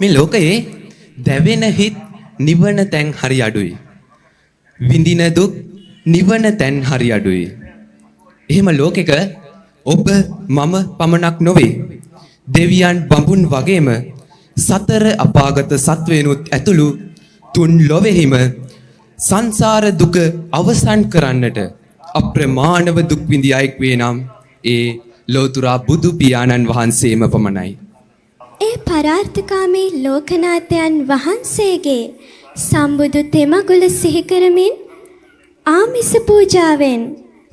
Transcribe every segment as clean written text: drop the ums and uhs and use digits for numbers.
මේ ලෝකයේ දැවෙන හිත් නිවන තැන් හරි අඩුයි. විඳින දුක් නිවන තැන් හරි අඩුයි. එහෙම ලෝකෙක ඔබ මම පමණක් නොවේ. දෙවියන් බඹුන් වගේම සතර අපාගත සත්වයනුත් ඇතුළු තුන් ලොවෙහිම සංසාර දුක අවසන් කරන්නට අප්‍රමාණව දුක් විඳි අයෙක් වේ නම් ඒ ලෝතුරා බුදු පියාණන් වහන්සේම පමණයි. ඒ පරාර්ථකාමී ලෝකනාථයන් වහන්සේගේ සම්බුදු තෙමගුල සිහි කරමින් ආමිස පූජාවෙන්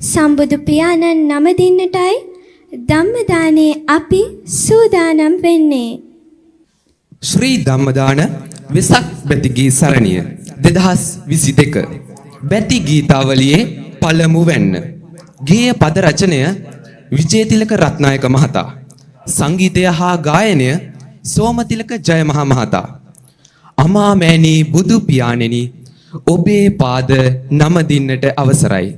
සම්බුදු පියාණන් නම දෙන්නටයි ධම්මදානේ අපි සූදානම් වෙන්නේ. ශ්‍රී ධම්මදාන වෙසක් බැතිගී සරණිය 2022 බැති ගීතාවලියේ පළමු වැන්න. ගේය පද රචනය විජේතිලක රත්නායක මහතා. සංගීතය හා ගායනය සෝමතිලක ජයමහා මහතා. අමාමෑණී බුදු පියාණෙනි ඔබේ පාද නම දින්නට අවසරයි.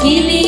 Gili